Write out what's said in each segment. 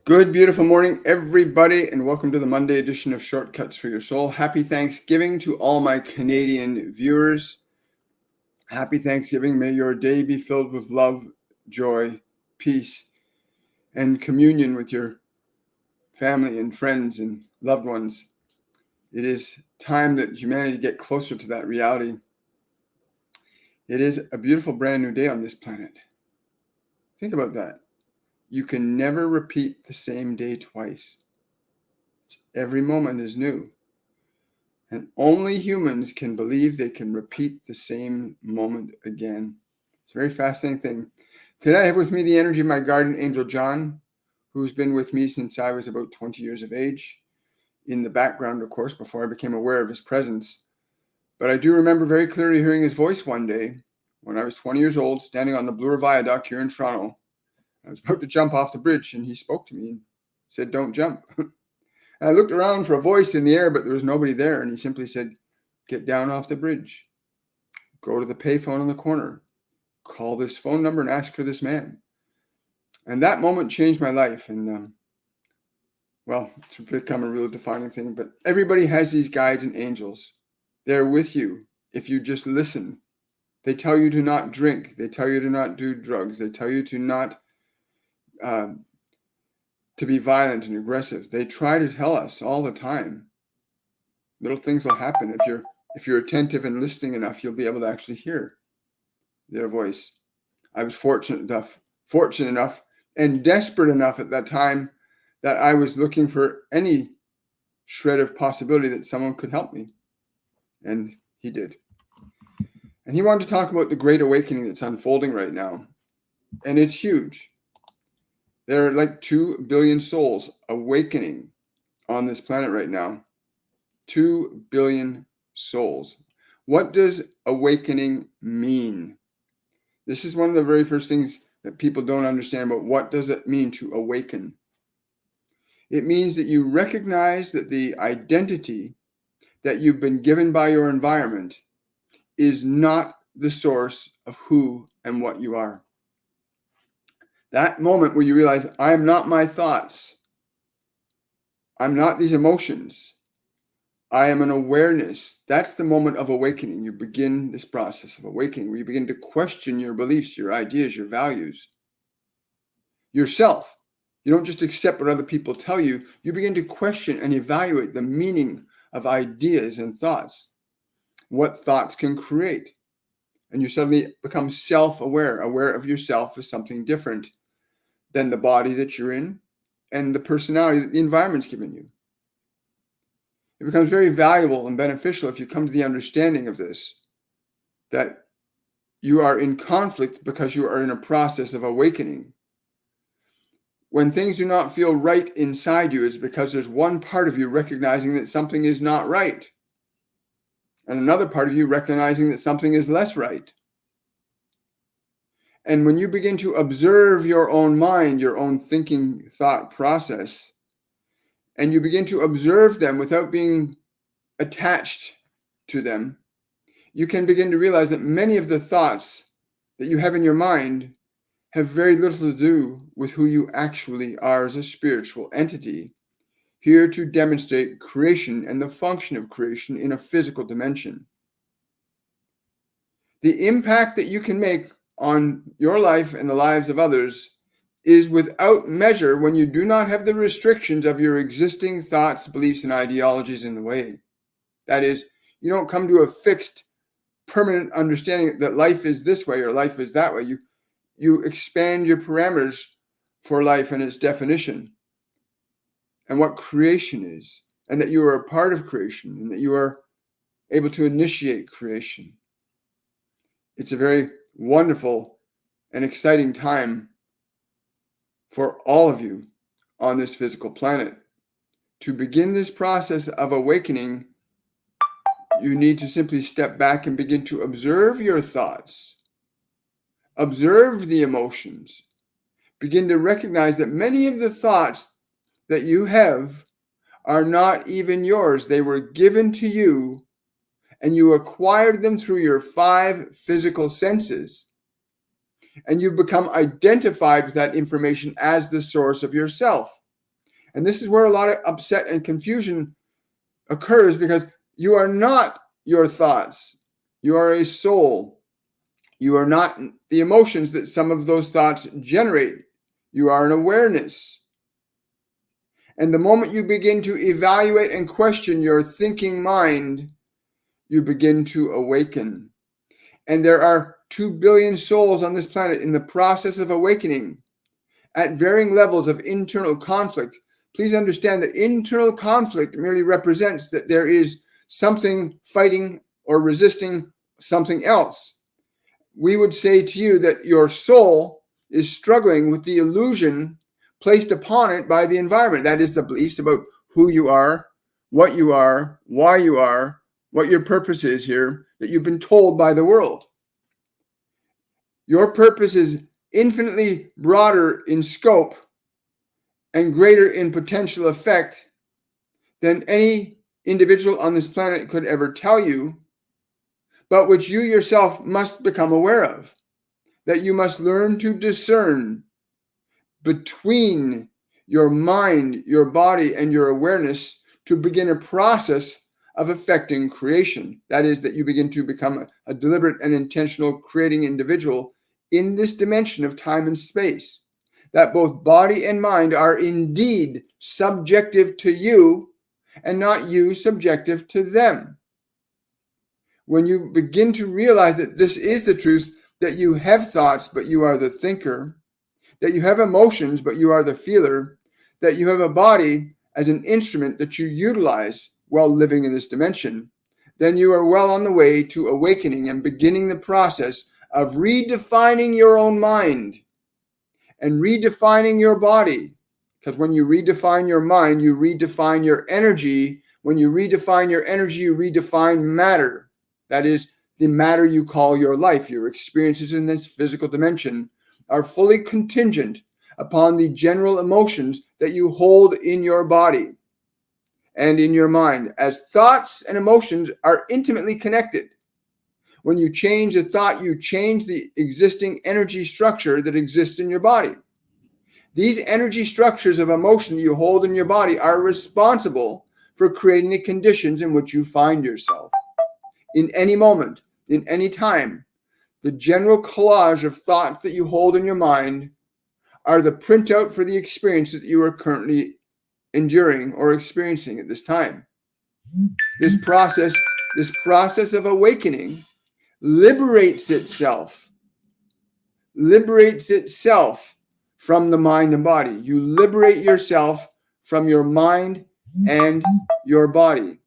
Good, beautiful morning, everybody, and welcome to the Monday edition of Shortcuts for Your Soul. Happy Thanksgiving to all my Canadian viewers. Happy Thanksgiving. May your day be filled with love, joy, peace, and communion with your family and friends and loved ones. It is time that humanity get closer to that reality. It is a beautiful brand new day on this planet. Think about that. You can never repeat the same day twice. Every moment is new. And only humans can believe they can repeat the same moment again. It's a very fascinating thing. Today I have with me the energy of my guardian angel John, who's been with me since I was about 20 years of age. In the background, of course, before I became aware of his presence. But I do remember very clearly hearing his voice one day when I was 20 years old, standing on the Bloor Viaduct here in Toronto. I was about to jump off the bridge, and he spoke to me and said, "Don't jump." And I looked around for a voice in the air, but there was nobody there. And he simply said, "Get down off the bridge. Go to the payphone in the corner. Call this phone number and ask for this man." And that moment changed my life. And, it's become a real defining thing. But everybody has these guides and angels. They're with you if you just listen. They tell you to not drink. They tell you to not do drugs. They tell you to not to be violent and aggressive. They try to tell us all the time. Little things will happen. If you're attentive and listening enough, you'll be able to actually hear their voice. I was fortunate enough and desperate enough at that time that I was looking for any shred of possibility that someone could help me. And he did. And he wanted to talk about the great awakening that's unfolding right now. And it's huge. There are like 2 billion souls awakening on this planet right now. 2 billion souls. What does awakening mean? This is one of the very first things that people don't understand about what does it mean to awaken. It means that you recognize that the identity that you've been given by your environment is not the source of who and what you are. That moment where you realize, I am not my thoughts. I'm not these emotions. I am an awareness. That's the moment of awakening. You begin this process of awakening where you begin to question your beliefs, your ideas, your values, yourself. You don't just accept what other people tell you. You begin to question and evaluate the meaning of ideas and thoughts, what thoughts can create. And you suddenly become self-aware, aware of yourself as something different than the body that you're in and the personality that the environment's given you. It becomes very valuable and beneficial if you come to the understanding of this, that you are in conflict because you are in a process of awakening. When things do not feel right inside you, it's because there's one part of you recognizing that something is not right, and another part of you recognizing that something is less right. And when you begin to observe your own mind, your own thinking thought process, and you begin to observe them without being attached to them, you can begin to realize that many of the thoughts that you have in your mind have very little to do with who you actually are as a spiritual entity, here to demonstrate creation and the function of creation in a physical dimension. The impact that you can make on your life and the lives of others is without measure when you do not have the restrictions of your existing thoughts, beliefs, and ideologies in the way. That is, you don't come to a fixed, permanent understanding that life is this way or life is that way. You expand your parameters for life and its definition and what creation is, and that you are a part of creation and that you are able to initiate creation. It's a very wonderful and exciting time for all of you on this physical planet. To begin this process of awakening, you need to simply step back and begin to observe your thoughts, observe the emotions, begin to recognize that many of the thoughts that you have are not even yours. They were given to you, and you acquired them through your 5 physical senses. And you've become identified with that information as the source of yourself. And this is where a lot of upset and confusion occurs, because you are not your thoughts. You are a soul. You are not the emotions that some of those thoughts generate. You are an awareness. And the moment you begin to evaluate and question your thinking mind, you begin to awaken. And there are 2 billion souls on this planet in the process of awakening at varying levels of internal conflict. Please understand that internal conflict merely represents that there is something fighting or resisting something else. We would say to you that your soul is struggling with the illusion placed upon it by the environment. That is, the beliefs about who you are, why you are, what your purpose is here, that you've been told by the world. Your purpose is infinitely broader in scope and greater in potential effect than any individual on this planet could ever tell you, but which you yourself must become aware of, that you must learn to discern between your mind, your body, and your awareness to begin a process of affecting creation. That is, that you begin to become a deliberate and intentional creating individual in this dimension of time and space. That both body and mind are indeed subjective to you and not you subjective to them. When you begin to realize that this is the truth, that you have thoughts, but you are the thinker, that you have emotions, but you are the feeler, that you have a body as an instrument that you utilize while living in this dimension, then you are well on the way to awakening and beginning the process of redefining your own mind and redefining your body. Because when you redefine your mind, you redefine your energy. When you redefine your energy, you redefine matter. That is, the matter you call your life. Your experiences in this physical dimension are fully contingent upon the general emotions that you hold in your body and in your mind, as thoughts and emotions are intimately connected. When you change a thought, you change the existing energy structure that exists in your body. These energy structures of emotion that you hold in your body are responsible for creating the conditions in which you find yourself. In any moment, in any time, the general collage of thoughts that you hold in your mind are the printout for the experience that you are currently enduring or experiencing at this time. This process of awakening liberates itself from the mind and body. You liberate yourself from your mind and your body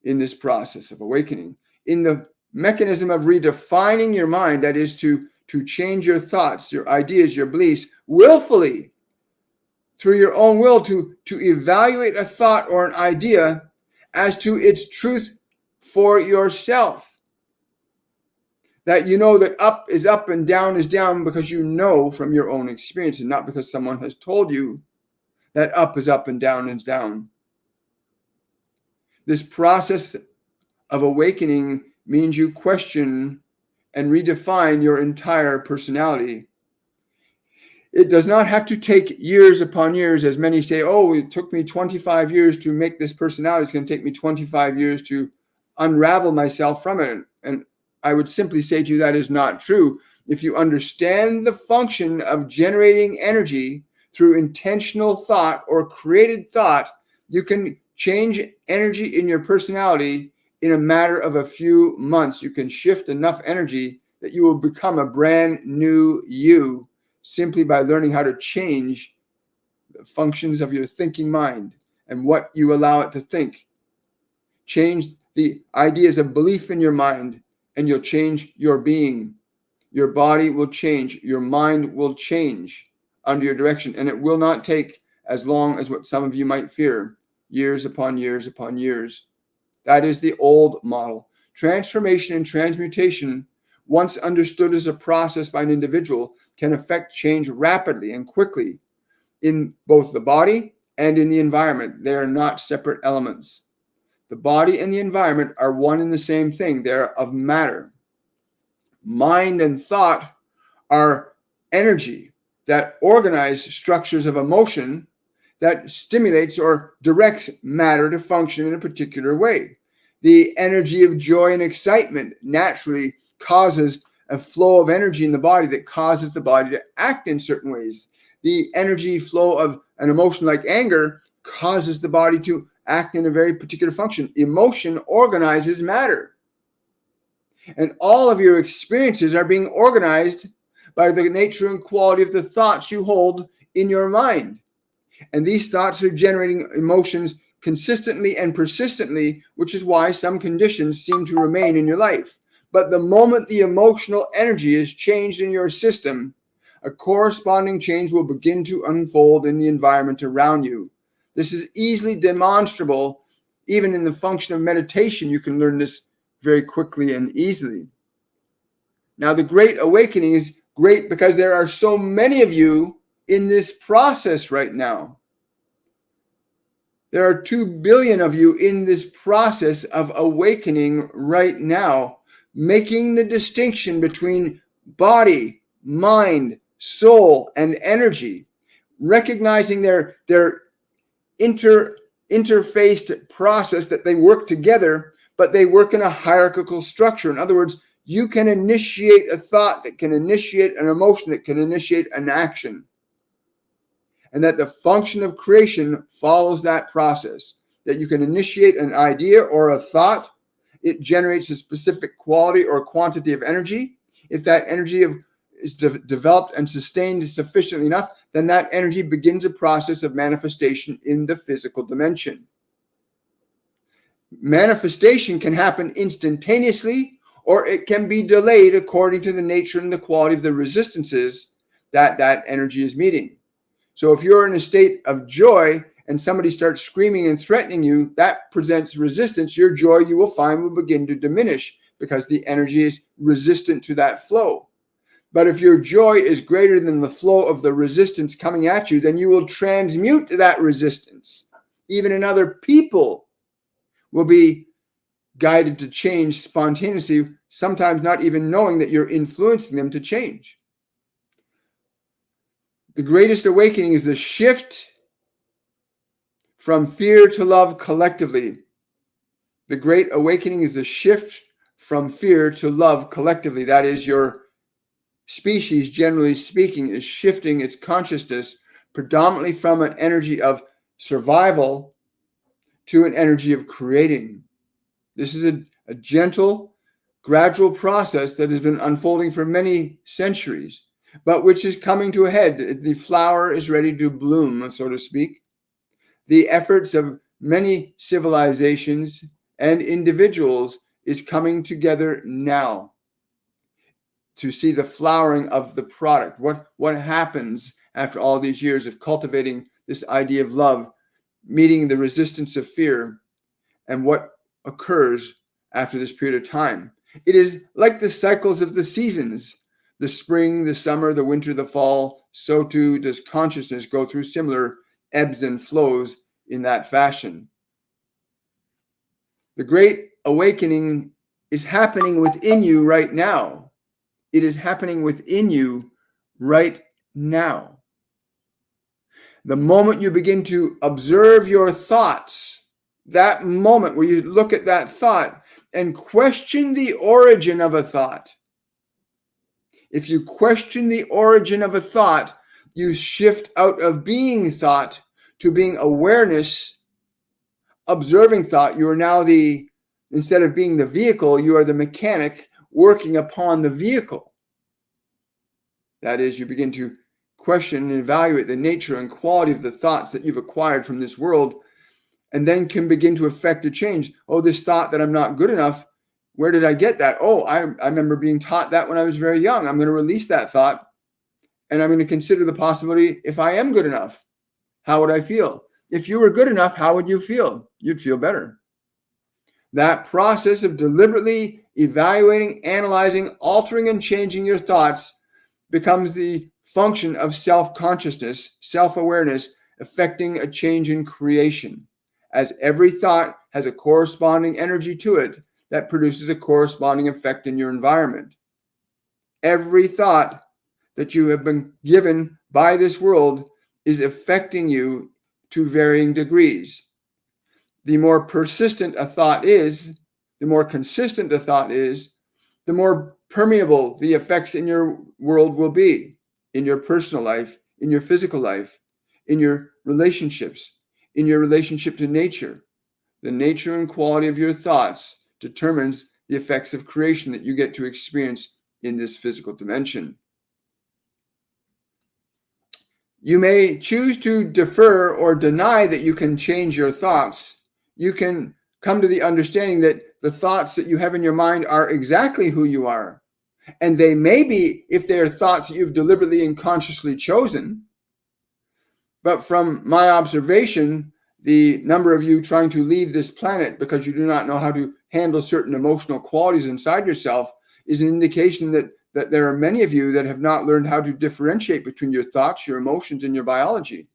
in this process of awakening. In the mechanism of redefining your mind, that is to change your thoughts, your ideas, your beliefs willfully through your own will, to evaluate a thought or an idea as to its truth for yourself. That you know that up is up and down is down because you know from your own experience, and not because someone has told you that up is up and down is down. This process of awakening means you question and redefine your entire personality. It does not have to take years upon years, as many say, oh, it took me 25 years to make this personality. It's going to take me 25 years to unravel myself from it. And I would simply say to you that is not true. If you understand the function of generating energy through intentional thought or created thought, you can change energy in your personality in a matter of a few months. You can shift enough energy that you will become a brand new you, simply by learning how to change the functions of your thinking mind and what you allow it to think. Change the ideas of belief in your mind, and you'll change your being. Your body will change. Your mind will change under your direction. And it will not take as long as what some of you might fear, years upon years upon years. That is the old model. Transformation and transmutation, once understood as a process by an individual, can affect change rapidly and quickly in both the body and in the environment. They are not separate elements. The body and the environment are one and the same thing. They're of matter. Mind and thought are energy that organize structures of emotion that stimulates or directs matter to function in a particular way. The energy of joy and excitement naturally causes a flow of energy in the body that causes the body to act in certain ways. The energy flow of an emotion like anger causes the body to act in a very particular function. Emotion organizes matter. And all of your experiences are being organized by the nature and quality of the thoughts you hold in your mind. And these thoughts are generating emotions consistently and persistently, which is why some conditions seem to remain in your life. But the moment the emotional energy is changed in your system, a corresponding change will begin to unfold in the environment around you. This is easily demonstrable. Even in the function of meditation, you can learn this very quickly and easily. Now, the Great Awakening is great because there are so many of you in this process right now. There are 2 billion of you in this process of awakening right now, making the distinction between body, mind, soul, and energy, recognizing their interfaced process, that they work together, but they work in a hierarchical structure. In other words, you can initiate a thought that can initiate an emotion that can initiate an action. And that the function of creation follows that process. That you can initiate an idea or a thought. It generates a specific quality or quantity of energy. If that energy is developed and sustained sufficiently enough, then that energy begins a process of manifestation in the physical dimension. Manifestation can happen instantaneously, or it can be delayed according to the nature and the quality of the resistances that that energy is meeting. So if you're in a state of joy and somebody starts screaming and threatening you, that presents resistance. Your joy, you will find, will begin to diminish because the energy is resistant to that flow. But if your joy is greater than the flow of the resistance coming at you, then you will transmute that resistance. Even in other people will be guided to change spontaneously, sometimes not even knowing that you're influencing them to change. The greatest awakening is the shift from fear to love collectively. The great awakening is the shift from fear to love collectively. That is, your species, generally speaking, is shifting its consciousness predominantly from an energy of survival to an energy of creating. This is a gentle, gradual process that has been unfolding for many centuries, but which is coming to a head. The flower is ready to bloom, so to speak. The efforts of many civilizations and individuals is coming together now to see the flowering of the product. What happens after all these years of cultivating this idea of love, meeting the resistance of fear, and what occurs after this period of time. It is like the cycles of the seasons, the spring, the summer, the winter, the fall. So too does consciousness go through similar ebbs and flows in that fashion. The great awakening is happening within you right now. It is happening within you right now. The moment you begin to observe your thoughts, that moment where you look at that thought and question the origin of a thought. If you question the origin of a thought, you shift out of being thought to being awareness, observing thought. You are now instead of being the vehicle, you are the mechanic working upon the vehicle. That is, you begin to question and evaluate the nature and quality of the thoughts that you've acquired from this world, and then can begin to affect a change. Oh, this thought that I'm not good enough, where did I get that? Oh, I remember being taught that when I was very young. I'm going to release that thought, and I'm going to consider the possibility, if I am good enough, how would I feel? If you were good enough, how would you feel? You'd feel better. That process of deliberately evaluating, analyzing, altering, and changing your thoughts becomes the function of self-consciousness, self-awareness, affecting a change in creation. As every thought has a corresponding energy to it that produces a corresponding effect in your environment. Every thought that you have been given by this world is affecting you to varying degrees. The more persistent a thought is, the more consistent a thought is, the more permeable the effects in your world will be, in your personal life, in your physical life, in your relationships, in your relationship to nature. The nature and quality of your thoughts determines the effects of creation that you get to experience in this physical dimension. You may choose to defer or deny that you can change your thoughts. You can come to the understanding that the thoughts that you have in your mind are exactly who you are. And they may be, if they are thoughts that you've deliberately and consciously chosen. But from my observation, the number of you trying to leave this planet because you do not know how to handle certain emotional qualities inside yourself is an indication that there are many of you that have not learned how to differentiate between your thoughts, your emotions, and your biology.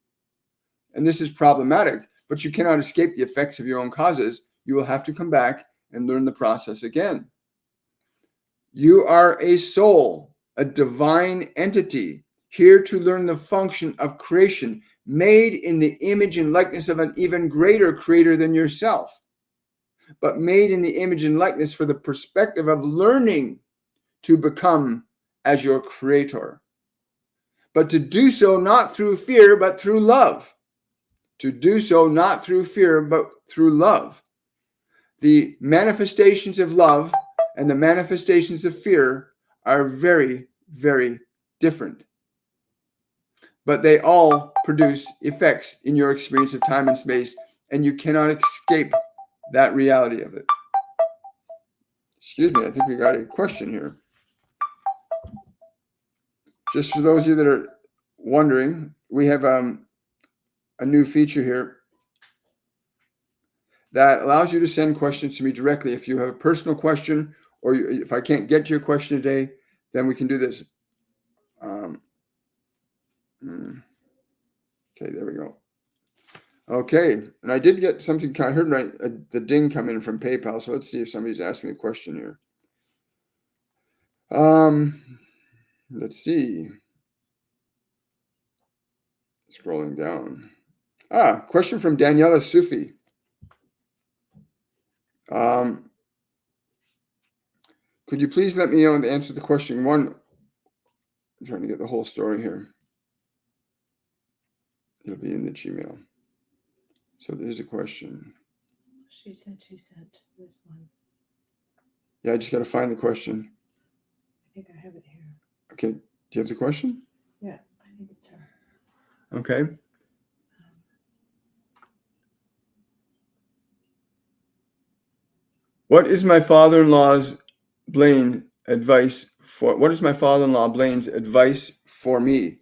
And this is problematic, but you cannot escape the effects of your own causes. You will have to come back and learn the process again. You are a soul, a divine entity, here to learn the function of creation, made in the image and likeness of an even greater creator than yourself, but made in the image and likeness for the perspective of learning to become as your creator. But to do so not through fear, but through love. To do so not through fear, but through love. The manifestations of love and the manifestations of fear are very, very different. But they all produce effects in your experience of time and space, and you cannot escape that reality of it. Excuse me, I think we got a question here. Just for those of you that are wondering, we have a new feature here that allows you to send questions to me directly. If you have a personal question, or if I can't get to your question today, then we can do this. Okay, there we go. Okay, and I did get something. I heard the ding come in from PayPal, so let's see if somebody's asked me a question here. Let's see. Scrolling down. Question from Daniela Sufi. Could you please let me know the answer to the question one? I'm trying to get the whole story here. It'll be in the Gmail. So there's a question. She said this one. Yeah, I just got to find the question. I think I have it here. Okay. Do you have the question? Yeah, I think it's her. Okay. What is my father-in-law's Blaine's advice for me?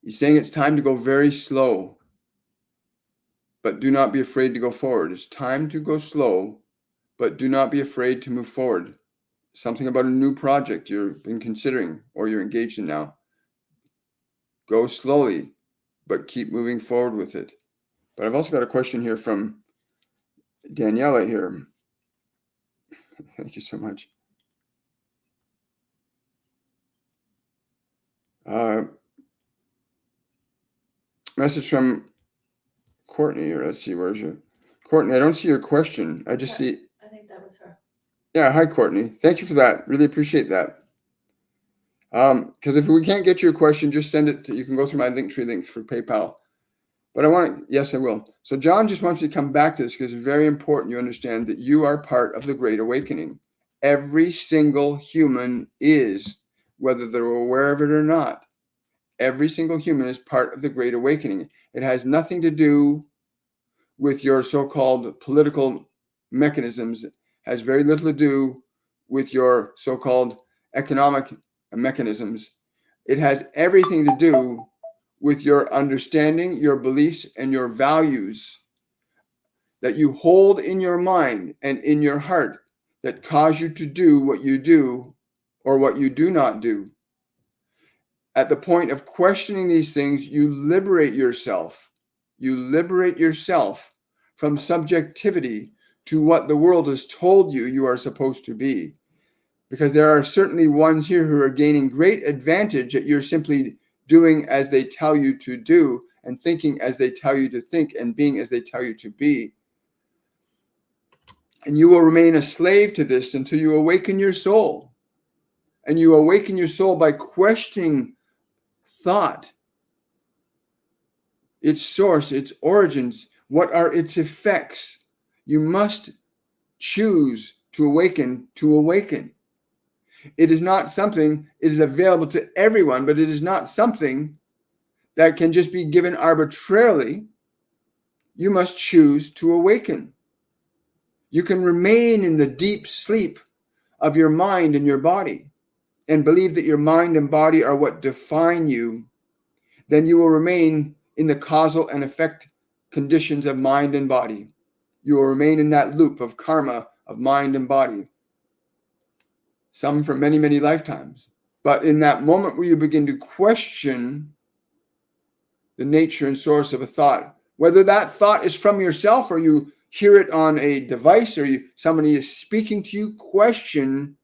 He's saying it's time to go very slow, but do not be afraid to go forward. It's time to go slow, but do not be afraid to move forward. Something about a new project you've been considering or you're engaged in now. Go slowly, but keep moving forward with it. But I've also got a question here from Daniela here. Thank you so much. Message from Courtney here. Let's see, where's your Courtney? I don't see your question. I just see. I think that was her. Yeah, hi Courtney. Thank you for that. Really appreciate that. Because if we can't get your question, just send it. You can go through my Linktree links for PayPal. But yes, I will. So John just wants you to come back to this because it's very important you understand that you are part of the Great Awakening. Every single human is, whether they're aware of it or not. Every single human is part of the Great Awakening. It has nothing to do with your so-called political mechanisms. It has very little to do with your so-called economic mechanisms. It has everything to do with your understanding, your beliefs, and your values that you hold in your mind and in your heart that cause you to do what you do or what you do not do. At the point of questioning these things, you liberate yourself. You liberate yourself from subjectivity to what the world has told you you are supposed to be. Because there are certainly ones here who are gaining great advantage that you're simply doing as they tell you to do, and thinking as they tell you to think, and being as they tell you to be. And you will remain a slave to this until you awaken your soul. And you awaken your soul by questioning thought, its source, its origins, what are its effects. You must choose to awaken to awaken. It is not something, it is available to everyone, but it is not something that can just be given arbitrarily. You must choose to awaken. You can remain in the deep sleep of your mind and your body and believe that your mind and body are what define you. Then you will remain in the causal and effect conditions of mind and body. You will remain in that loop of karma of mind and body, some for many, many lifetimes. But in that moment where you begin to question the nature and source of a thought, whether that thought is from yourself or you hear it on a device or somebody is speaking to you, question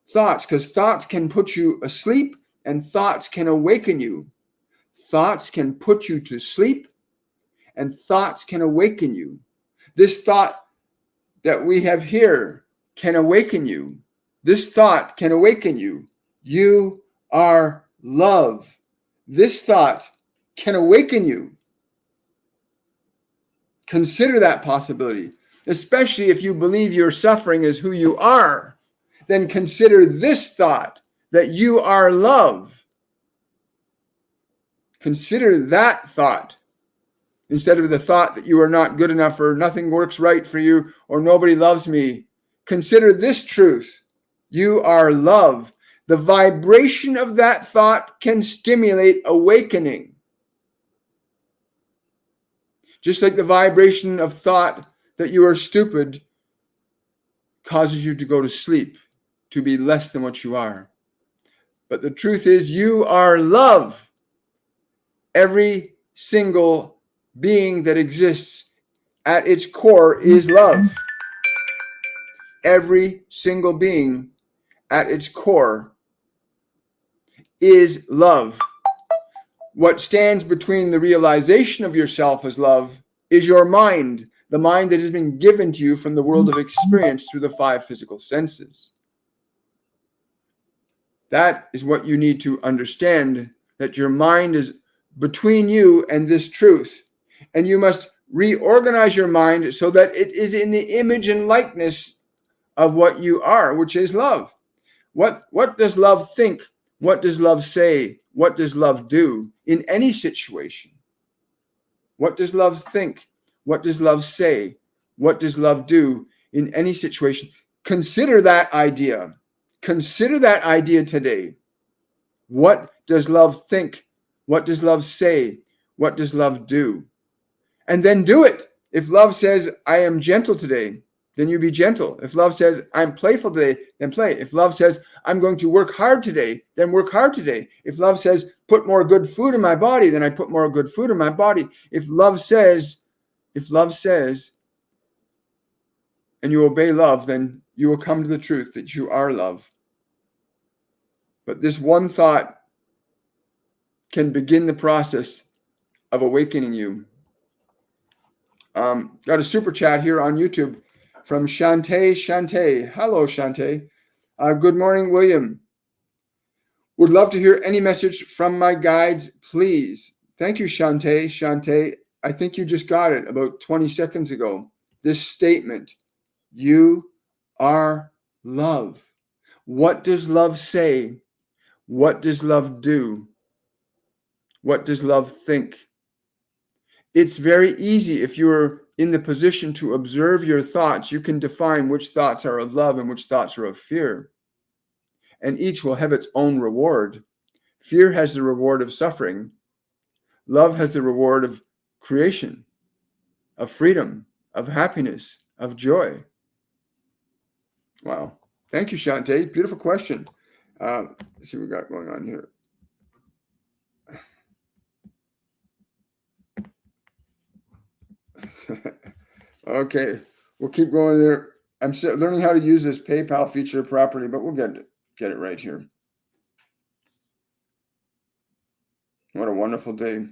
thoughts, because thoughts can put you asleep and thoughts can awaken you. Thoughts can put you to sleep and thoughts can awaken you. This thought that we have here can awaken you. This thought can awaken you. You are love. This thought can awaken you. Consider that possibility, especially if you believe your suffering is who you are. Then consider this thought, that you are love. Consider that thought instead of the thought that you are not good enough or nothing works right for you or nobody loves me. Consider this truth. You are love. The vibration of that thought can stimulate awakening. Just like the vibration of thought that you are stupid causes you to go to sleep, to be less than what you are. But the truth is, you are love. Every single being that exists at its core is love. Every single being at its core is love. What stands between the realization of yourself as love is your mind, the mind that has been given to you from the world of experience through the 5 physical senses. That is what you need to understand, that your mind is between you and this truth. And you must reorganize your mind so that it is in the image and likeness of what you are, which is love. What does love think? What does love say? What does love do in any situation? What does love think? What does love say? What does love do in any situation? Consider that idea. Consider that idea today. What does love think? What does love say? What does love do? And then do it. If love says, I am gentle today, then you be gentle. If love says, I'm playful today, then play. If love says, I'm going to work hard today, then work hard today. If love says, put more good food in my body, then I put more good food in my body. If love says, and you obey love, then you will come to the truth that you are love. But this one thought can begin the process of awakening you. Got a super chat here on YouTube from Shantae. Shantae. Hello, Shantae. Good morning, William. Would love to hear any message from my guides, please. Thank you, Shantae. Shantae, I think you just got it about 20 seconds ago. This statement, you are love. What does love say? What does love do? What does love think? It's very easy. If you're in the position to observe your thoughts, you can define which thoughts are of love and which thoughts are of fear. And each will have its own reward. Fear has the reward of suffering. Love has the reward of creation, of freedom, of happiness, of joy. Wow. Thank you, Shantae. Beautiful question. Let's see what we got going on here. Okay. We'll keep going there. I'm still learning how to use this PayPal feature properly, but we'll get it right here. What a wonderful day.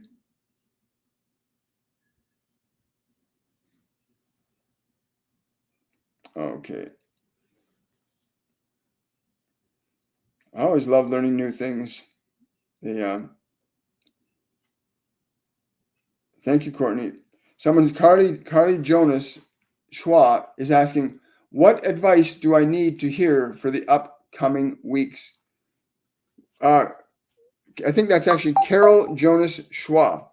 Okay. I always love learning new things. Thank you, Courtney. Someone's Carly Jonas Schwa is asking, what advice do I need to hear for the upcoming weeks? I think that's actually Carol Jonas Schwa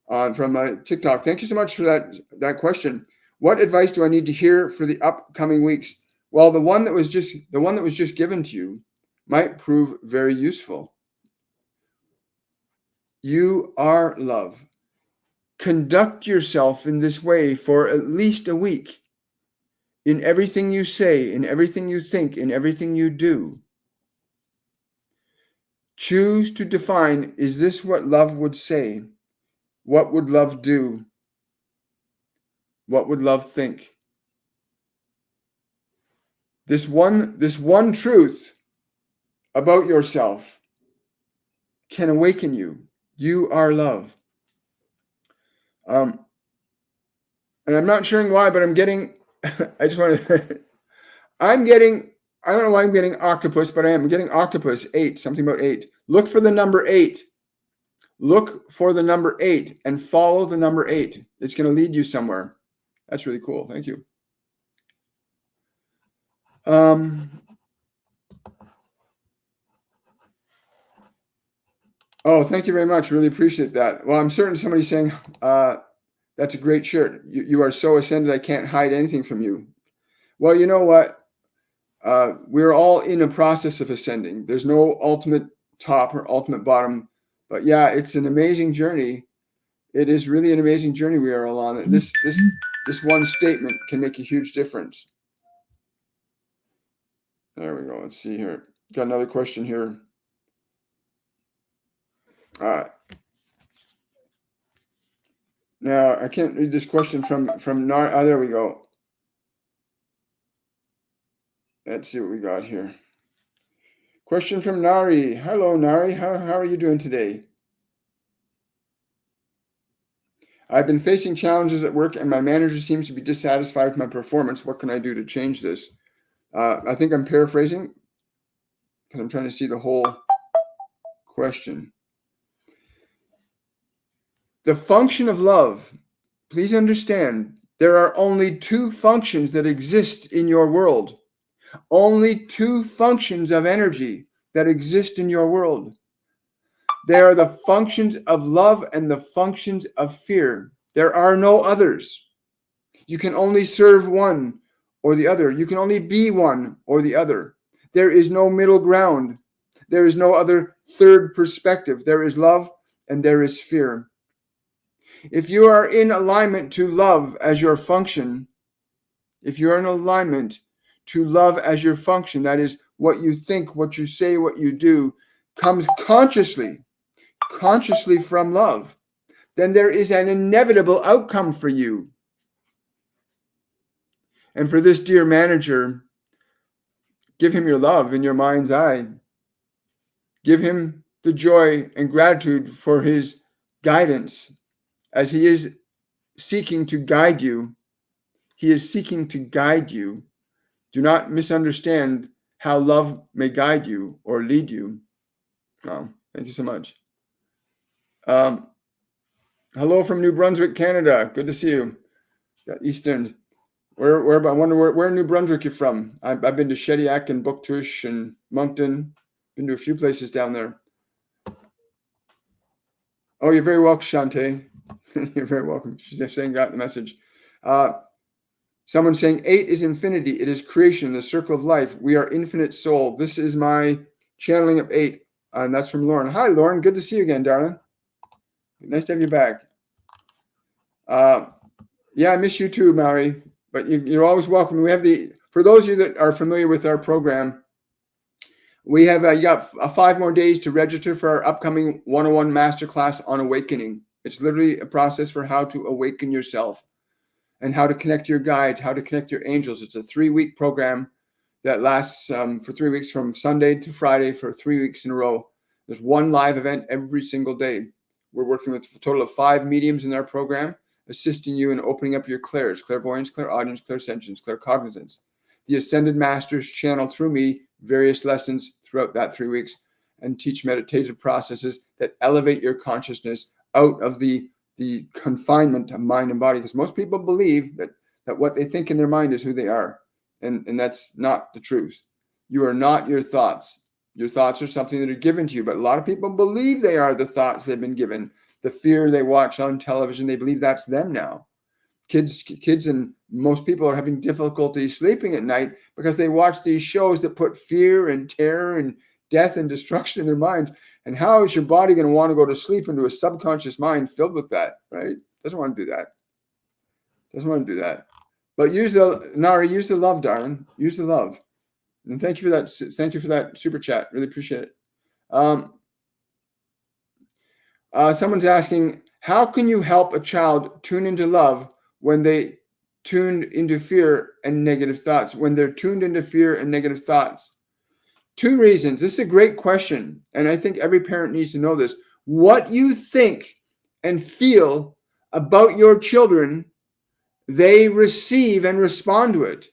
from TikTok. Thank you so much for that question. What advice do I need to hear for the upcoming weeks? Well, the one that was just given to you might prove very useful. You are love. Conduct yourself in this way for at least a week. In everything you say, in everything you think, in everything you do. Choose to define, is this what love would say? What would love do? What would love think? This one truth about yourself can awaken you. You are love. And I'm not sharing why, but I'm getting, I just want to, I don't know why I'm getting octopus, but I am getting octopus 8, something about 8. Look for the number 8. Look for the number 8 and follow the number 8. It's going to lead you somewhere. That's really cool. Thank you. Oh, thank you very much. Really appreciate that. Well, I'm certain somebody's saying, that's a great shirt. You are so ascended, I can't hide anything from you. Well, you know what? We're all in a process of ascending. There's no ultimate top or ultimate bottom. But yeah, it's an amazing journey. It is really an amazing journey we are all on. This one statement can make a huge difference. There we go. Let's see here. Got another question here. Now, I can't read this question from Nar. Oh, there we go. Let's see what we got here. Question from Nari. Hello, Nari. How are you doing today? I've been facing challenges at work and my manager seems to be dissatisfied with my performance. What can I do to change this? I think I'm paraphrasing because I'm trying to see the whole question. The function of love, please understand, there are only 2 functions that exist in your world. Only 2 functions of energy that exist in your world. They are the functions of love and the functions of fear. There are no others. You can only serve one or the other. You can only be one or the other. There is no middle ground. There is no other third perspective. There is love and there is fear. If you are in alignment to love as your function, if you're in alignment to love as your function, that is what you think, what you say, what you do, comes consciously from love, then there is an inevitable outcome for you. And for this dear manager, give him your love in your mind's eye. Give him the joy and gratitude for his guidance as he is seeking to guide you. He is seeking to guide you. Do not misunderstand how love may guide you or lead you. Oh, thank you so much. Hello from New Brunswick, Canada. Good to see you. Got Eastern. Where? I wonder where in New Brunswick you're from. I've been to Shediac and Bouctouche and Moncton. Been to a few places down there. Oh, you're very welcome, Shantae. You're very welcome. She's just saying, got the message. Someone saying 8 is infinity. It is creation, the circle of life. We are infinite soul. This is my channeling of 8. And that's from Lauren. Hi, Lauren. Good to see you again, darling. Nice to have you back. Yeah, I miss you too, Mary. But you're always welcome. We have for those of you that are familiar with our program, we have you got 5 more days to register for our upcoming 101 Masterclass on awakening. It's literally a process for how to awaken yourself. and how to connect your guides, how to connect your angels. It's a 3-week program that lasts for 3 weeks, from Sunday to Friday, for 3 weeks in a row. There's one live event every single day. We're working with a total of 5 mediums in our program, assisting you in opening up your clairs, clairvoyance, clairaudience, clairsentience, claircognizance. The Ascended Masters channel through me various lessons throughout that 3 weeks and teach meditative processes that elevate your consciousness out of the confinement of mind and body. Because most people believe that what they think in their mind is who they are. And that's not the truth. You are not your thoughts. Your thoughts are something that are given to you, but a lot of people believe they are the thoughts they've been given. The fear they watch on television, they believe that's them now. Kids and most people are having difficulty sleeping at night because they watch these shows that put fear and terror and death and destruction in their minds. And how is your body going to want to go to sleep into a subconscious mind filled with that, right? Doesn't want to do that. Doesn't want to do that. But use the love, darling. Use the love. And thank you for that. Thank you for that super chat. Really appreciate it. Someone's asking, how can you help a child tune into love when they tuned into fear and negative thoughts? When they're tuned into fear and negative thoughts? 2 reasons. This is a great question, and I think every parent needs to know this. What you think and feel about your children, they receive and respond to it.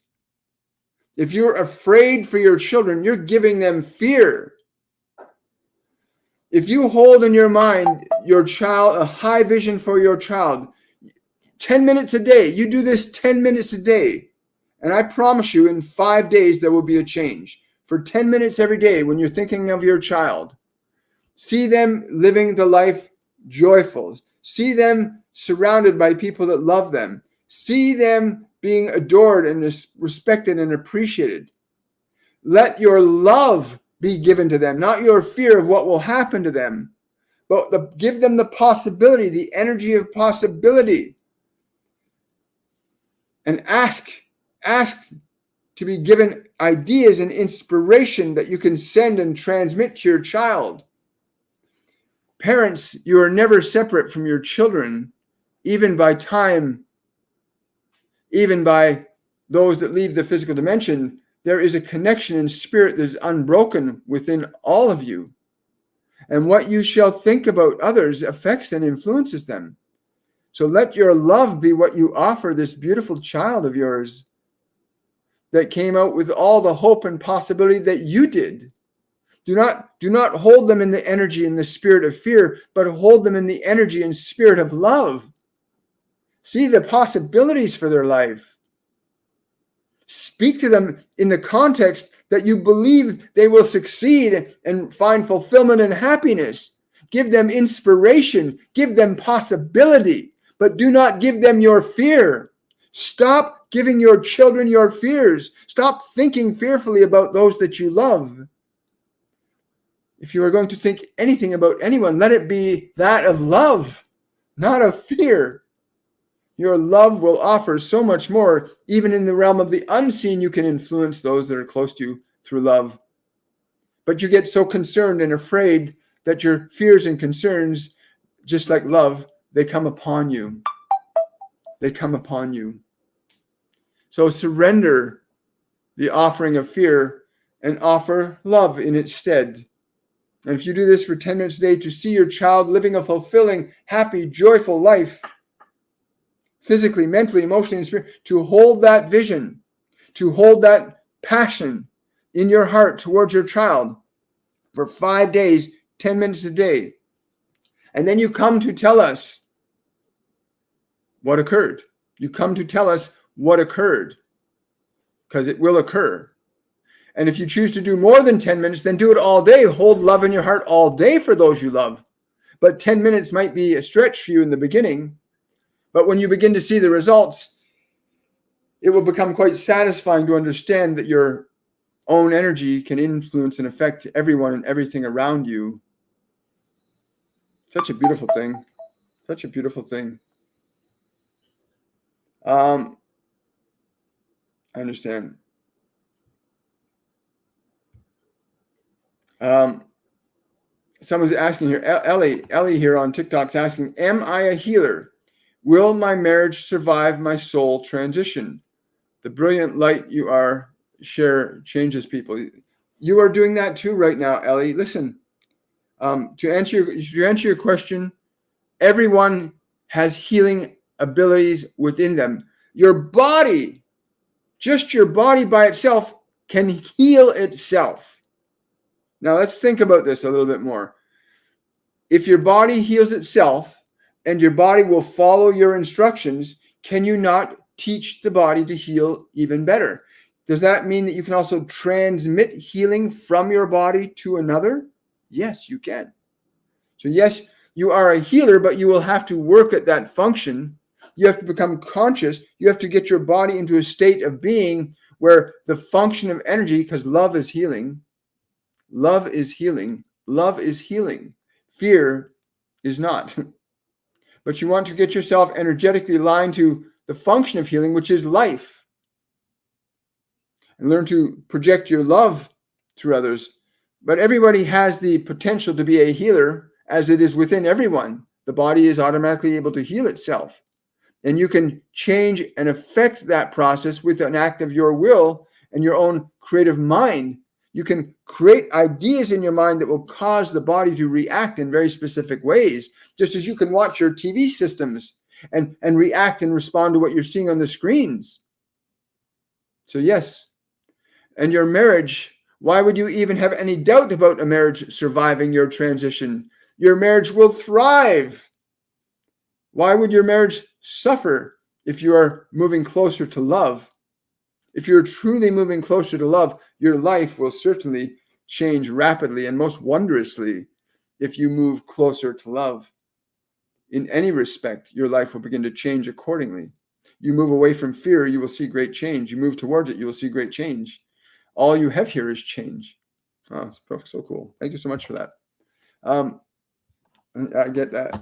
If you're afraid for your children, you're giving them fear. If you hold in your mind your child, a high vision for your child, 10 minutes a day, you do this 10 minutes a day, and I promise you in 5 days there will be a change. For 10 minutes every day when you're thinking of your child, see them living the life joyful. See them surrounded by people that love them. See them being adored and respected and appreciated. Let your love be given to them, not your fear of what will happen to them, but give them the possibility, the energy of possibility. And ask to be given ideas and inspiration that you can send and transmit to your child. Parents, you are never separate from your children, even by time, even by those that leave the physical dimension. There is a connection in spirit that is unbroken within all of you. And what you shall think about others affects and influences them. So let your love be what you offer this beautiful child of yours that came out with all the hope and possibility that you did. Do not hold them in the energy and the spirit of fear, but hold them in the energy and spirit of love. See the possibilities for their life. Speak to them in the context that you believe they will succeed and find fulfillment and happiness. Give them inspiration. Give them possibility, but do not give them your fear. Stop giving your children your fears. Stop thinking fearfully about those that you love. If you are going to think anything about anyone, let it be that of love, not of fear. Your love will offer so much more. Even in the realm of the unseen, you can influence those that are close to you through love. But you get so concerned and afraid that your fears and concerns, just like love, they come upon you. They come upon you. So surrender the offering of fear and offer love in its stead. And if you do this for 10 minutes a day to see your child living a fulfilling, happy, joyful life, physically, mentally, emotionally, and spiritually, to hold that vision, to hold that passion in your heart towards your child for 5 days, 10 minutes a day. And then you come to tell us what occurred. You come to tell us what occurred, because it will occur. And if you choose to do more than 10 minutes, then do it all day. Hold love in your heart all day for those you love. But 10 minutes might be a stretch for you in the beginning. But when you begin to see the results, it will become quite satisfying to understand that your own energy can influence and affect everyone and everything around you. Such a beautiful thing. Such a beautiful thing. I understand. Someone's asking here, Ellie here on TikTok's asking, am I a healer? Will my marriage survive my soul transition? The brilliant light you are share changes people. You are doing that too right now, Ellie. Listen, to answer your question, everyone has healing abilities within them. Your body, just your body by itself, can heal itself. Now let's think about this a little bit more. If your body heals itself and your body will follow your instructions, can you not teach the body to heal even better? Does that mean that you can also transmit healing from your body to another? Yes, you can. So yes, you are a healer, but you will have to work at that function. You have to become conscious. You have to get your body into a state of being where the function of energy, because love is healing, love is healing, love is healing. Fear is not. But you want to get yourself energetically aligned to the function of healing, which is life. And learn to project your love to others. But everybody has the potential to be a healer, as it is within everyone. The body is automatically able to heal itself. And you can change and affect that process with an act of your will and your own creative mind. You can create ideas in your mind that will cause the body to react in very specific ways, just as you can watch your TV systems and react and respond to what you're seeing on the screens. So yes, and your marriage, why would you even have any doubt about a marriage surviving your transition? Your marriage will thrive. Why would your marriage suffer if you are moving closer to love? If you're truly moving closer to love, your life will certainly change rapidly and most wondrously if you move closer to love. In any respect, your life will begin to change accordingly. You move away from fear, you will see great change. You move towards it, you will see great change. All you have here is change. Oh, it's so cool. Thank you so much for that. I get that.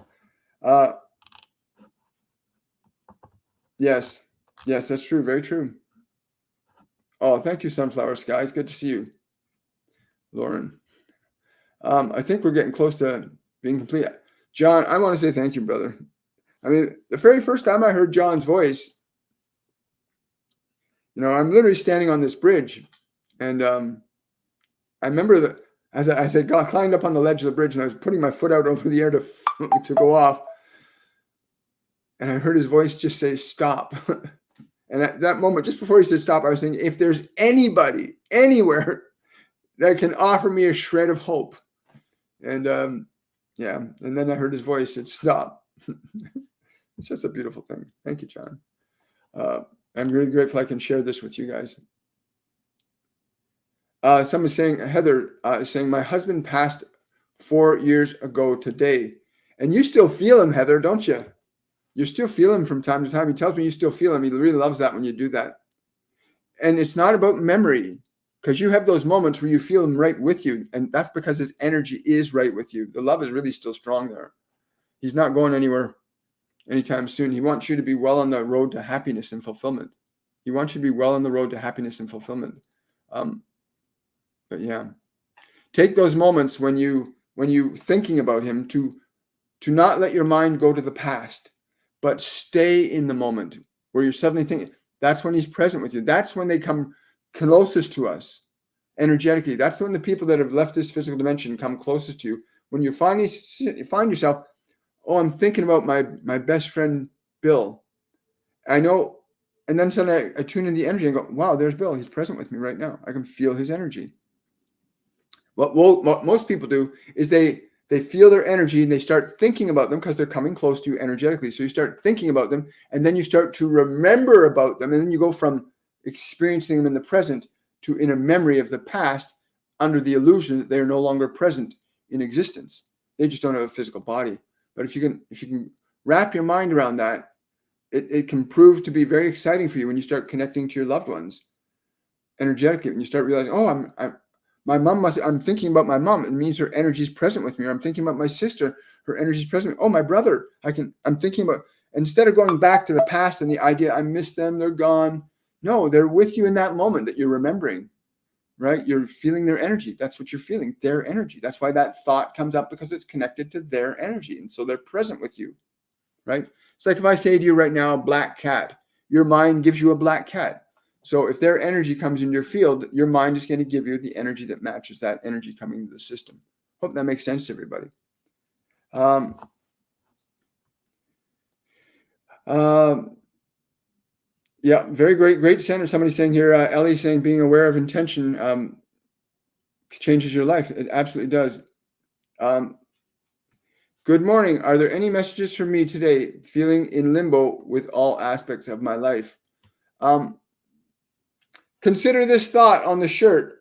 Yes, that's true. Very true. Oh, thank you, Sunflower Skies. Good to see you, Lauren. I think we're getting close to being complete. John, I want to say thank you, brother. I mean, the very first time I heard John's voice, I'm literally standing on this bridge, and I remember that as I climbed up on the ledge of the bridge, and I was putting my foot out over the air to go off, and I heard his voice just say, "Stop." And at that moment, just before he said stop, I was thinking, if there's anybody, anywhere that can offer me a shred of hope. And and then I heard his voice said, "Stop." It's just a beautiful thing. Thank you, John. I'm really grateful I can share this with you guys. Someone's saying, Heather is saying, my husband passed 4 years ago today. And you still feel him, Heather, don't you? You still feel him from time to time. He tells me you still feel him. He really loves that when you do that. And it's not about memory, because you have those moments where you feel him right with you. And that's because his energy is right with you. The love is really still strong there. He's not going anywhere anytime soon. He wants you to be well on the road to happiness and fulfillment. He wants you to be well on the road to happiness and fulfillment. But yeah, take those moments when you thinking about him to not let your mind go to the past, but stay in the moment where you're suddenly thinking. That's when he's present with you. That's when they come closest to us energetically. That's when the people that have left this physical dimension come closest to you. When you finally find yourself, oh, I'm thinking about my best friend, Bill. I know. And then suddenly I tune in the energy and go, wow, there's Bill. He's present with me right now. I can feel his energy. What most people do is they feel their energy and they start thinking about them because they're coming close to you energetically. So you start thinking about them and then you start to remember about them. And then you go from experiencing them in the present to in a memory of the past under the illusion that they're no longer present in existence. They just don't have a physical body. But if you can wrap your mind around that, it can prove to be very exciting for you when you start connecting to your loved ones energetically. When you start realizing, oh, I'm thinking about my mom. It means her energy is present with me. Or I'm thinking about my sister. Her energy is present. Oh, my brother. I'm thinking about, instead of going back to the past and the idea, I miss them, they're gone. No, they're with you in that moment that you're remembering, right? You're feeling their energy. That's what you're feeling, their energy. That's why that thought comes up, because it's connected to their energy. And so they're present with you. right? It's like if I say to you right now, black cat, your mind gives you a black cat. So if their energy comes in your field, your mind is going to give you the energy that matches that energy coming into the system. Hope that makes sense to everybody. Yeah, very great center. Somebody's saying here, Ellie saying being aware of intention changes your life. It absolutely does. Good morning. Are there any messages for me today? Feeling in limbo with all aspects of my life. Consider this thought on the shirt.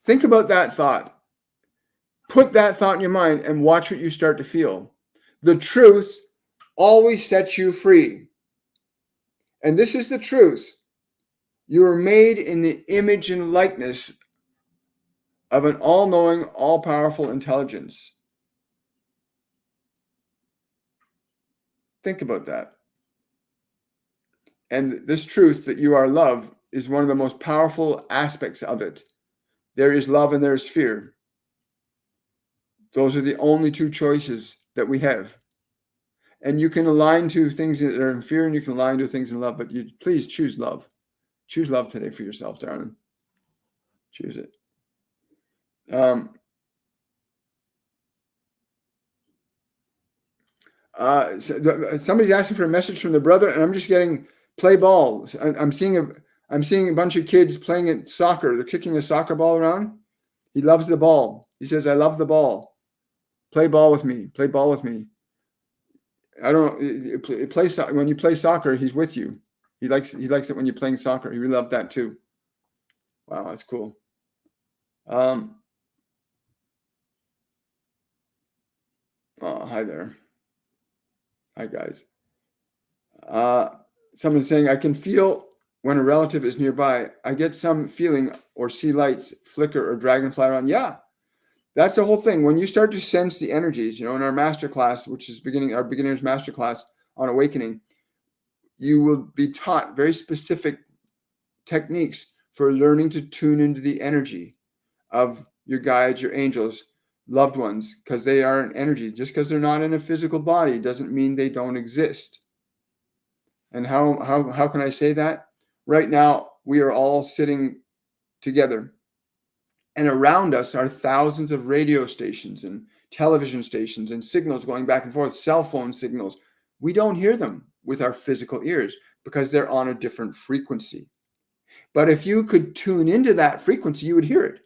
Think about that thought. Put that thought in your mind and watch what you start to feel. The truth always sets you free. And this is the truth. You are made in the image and likeness of an all-knowing, all-powerful intelligence. Think about that. And this truth that you are love is one of the most powerful aspects of it. There is love and there is fear. Those are the only two choices that we have. And you can align to things that are in fear and you can align to things in love, but you please choose love. Choose love today for yourself, darling. Choose it. Somebody's asking for a message from the brother, and I'm just getting play ball. I'm seeing a bunch of kids playing at soccer. They're kicking a soccer ball around. He loves the ball. He says, "I love the ball. Play ball with me. Play ball with me." I don't know. When you play soccer, he's with you. He likes it when you're playing soccer. He really loved that too. Wow, that's cool. Oh, hi there. Hi guys. Someone's saying, I can feel when a relative is nearby. I get some feeling or see lights flicker or dragonfly around. Yeah, that's the whole thing. When you start to sense the energies, in our masterclass, which is our beginner's masterclass on awakening, you will be taught very specific techniques for learning to tune into the energy of your guides, your angels, loved ones, because they are an energy. Just because they're not in a physical body doesn't mean they don't exist. And how can I say that? Right now, we are all sitting together, and around us are thousands of radio stations and television stations and signals going back and forth, cell phone signals. We don't hear them with our physical ears because they're on a different frequency. But if you could tune into that frequency, you would hear it.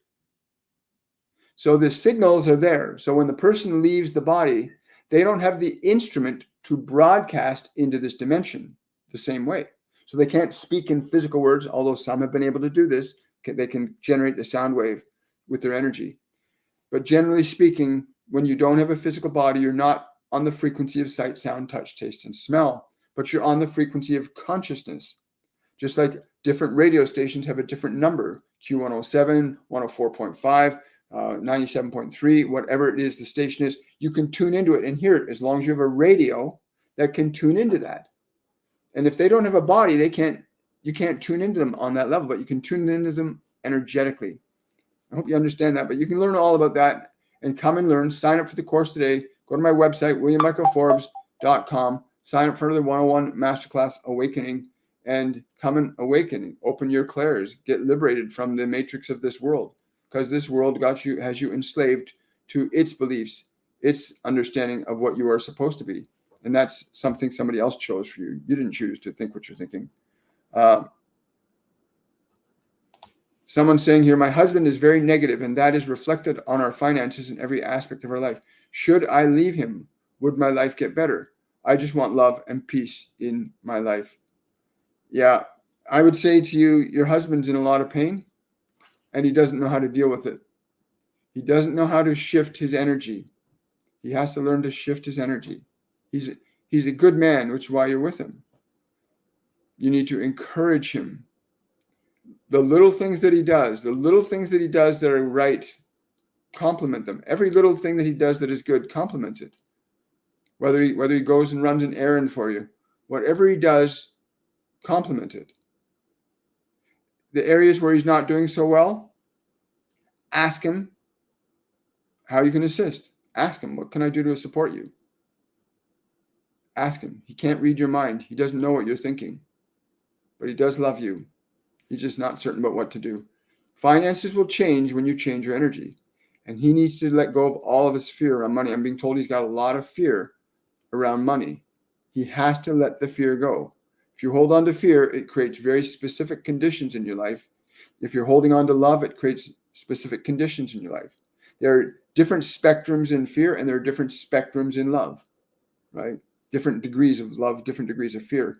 So the signals are there. So when the person leaves the body, they don't have the instrument to broadcast into this dimension the same way. So they can't speak in physical words, although some have been able to do this. They can generate a sound wave with their energy. But generally speaking, when you don't have a physical body, you're not on the frequency of sight, sound, touch, taste, and smell, but you're on the frequency of consciousness. Just like different radio stations have a different number, Q107, 104.5, 97.3, whatever it is the station is, you can tune into it and hear it as long as you have a radio that can tune into that. And if they don't have a body, you can't tune into them on that level, but you can tune into them energetically. I hope you understand that, but you can learn all about that and come and learn. Sign up for the course today. Go to my website, williammichaelforbes.com. Sign up for the 101 Masterclass Awakening and come and awaken. Open your clairs. Get liberated from the matrix of this world, because this world has you enslaved to its beliefs, its understanding of what you are supposed to be. And that's something somebody else chose for you. You didn't choose to think what you're thinking. Someone's saying here, my husband is very negative, and that is reflected on our finances in every aspect of our life. Should I leave him? Would my life get better? I just want love and peace in my life. Yeah, I would say to you, your husband's in a lot of pain, and he doesn't know how to deal with it. He doesn't know how to shift his energy. He has to learn to shift his energy. He's a good man, which is why you're with him. You need to encourage him. The little things that he does that are right, compliment them. Every little thing that he does that is good, compliment it. Whether he goes and runs an errand for you, whatever he does, compliment it. The areas where he's not doing so well, ask him how you can assist. Ask him, what can I do to support you? Ask him. He can't read your mind. He doesn't know what you're thinking, but he does love you. He's just not certain about what to do. Finances will change when you change your energy. And he needs to let go of all of his fear around money. I'm being told he's got a lot of fear around money. He has to let the fear go. If you hold on to fear, it creates very specific conditions in your life. If you're holding on to love, it creates specific conditions in your life. There are different spectrums in fear, and there are different spectrums in love, right? Different degrees of love, different degrees of fear.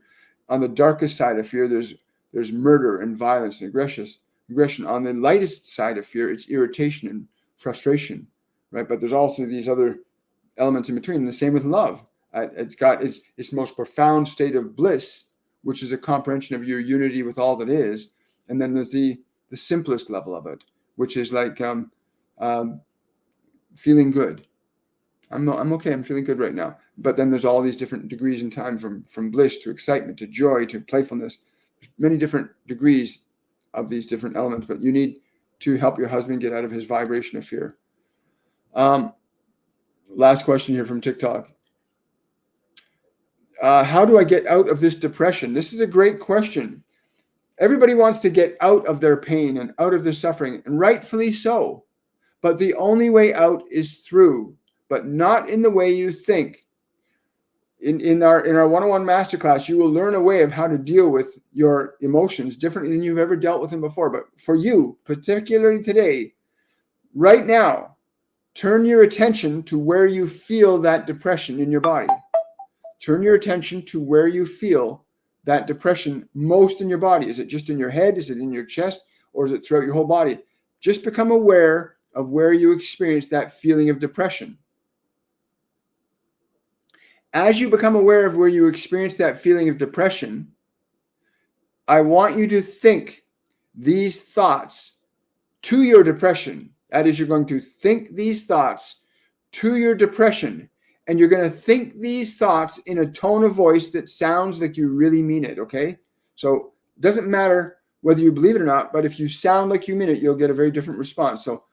On the darkest side of fear, there's murder and violence and aggression. On the lightest side of fear, it's irritation and frustration, right? But there's also these other elements in between. And the same with love. It's got its most profound state of bliss, which is a comprehension of your unity with all that is. And then there's the simplest level of it, which is like feeling good. I'm okay. I'm feeling good right now. But then there's all these different degrees in time, from bliss to excitement to joy to playfulness. Many different degrees of these different elements. But you need to help your husband get out of his vibration of fear. Last question here from TikTok. How do I get out of this depression? This is a great question. Everybody wants to get out of their pain and out of their suffering, and rightfully so. But the only way out is through, but not in the way you think. In our one-on-one masterclass, you will learn a way of how to deal with your emotions differently than you've ever dealt with them before. But for you, particularly today, right now, turn your attention to where you feel that depression in your body. Turn your attention to where you feel that depression most in your body. Is it just in your head? Is it in your chest? Or is it throughout your whole body? Just become aware of where you experience that feeling of depression. As you become aware of where you experience that feeling of depression, I want you to think these thoughts to your depression. That is, you're going to think these thoughts to your depression. And you're going to think these thoughts in a tone of voice that sounds like you really mean it, okay? So it doesn't matter whether you believe it or not, but if you sound like you mean it, you'll get a very different response. So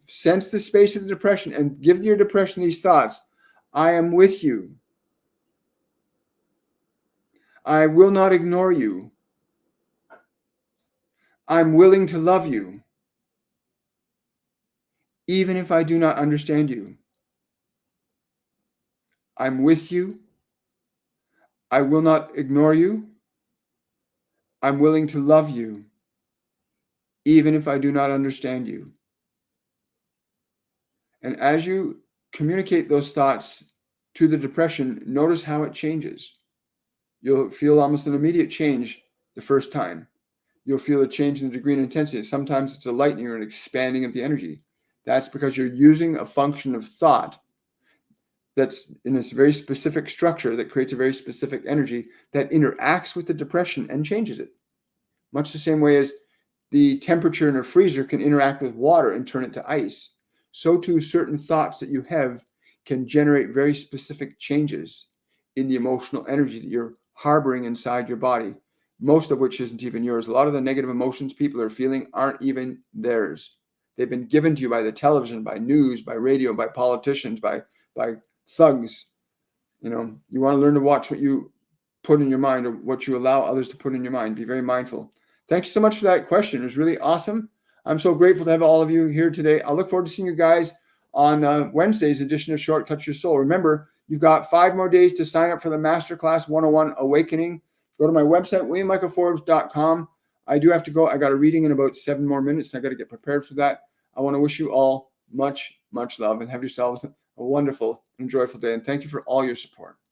sense the space of the depression and give your depression these thoughts. I am with you. I will not ignore you. I'm willing to love you, even if I do not understand you. I'm with you. I will not ignore you. I'm willing to love you, even if I do not understand you. And as you communicate those thoughts to the depression, notice how it changes. You'll feel almost an immediate change the first time. You'll feel a change in the degree and intensity. Sometimes it's a lightening or an expanding of the energy. That's because you're using a function of thought that's in this very specific structure that creates a very specific energy that interacts with the depression and changes it. Much the same way as the temperature in a freezer can interact with water and turn it to ice. So too, certain thoughts that you have can generate very specific changes in the emotional energy that you're harboring inside your body, most of which isn't even yours. A lot of the negative emotions people are feeling aren't even theirs. They've been given to you by the television, by news, by radio, by politicians, by thugs. You want to learn to watch what you put in your mind or what you allow others to put in your mind. Be very mindful. Thank you so much for that question. It was really awesome. I'm so grateful to have all of you here today. I look forward to seeing you guys on Wednesday's edition of Shortcuts Your Soul. Remember, you've got 5 more days to sign up for the Masterclass 101 Awakening. Go to my website, williammichaelforbes.com. I do have to go. I got a reading in about 7 more minutes. I got to get prepared for that. I want to wish you all much, much love and have yourselves a wonderful and joyful day. And thank you for all your support.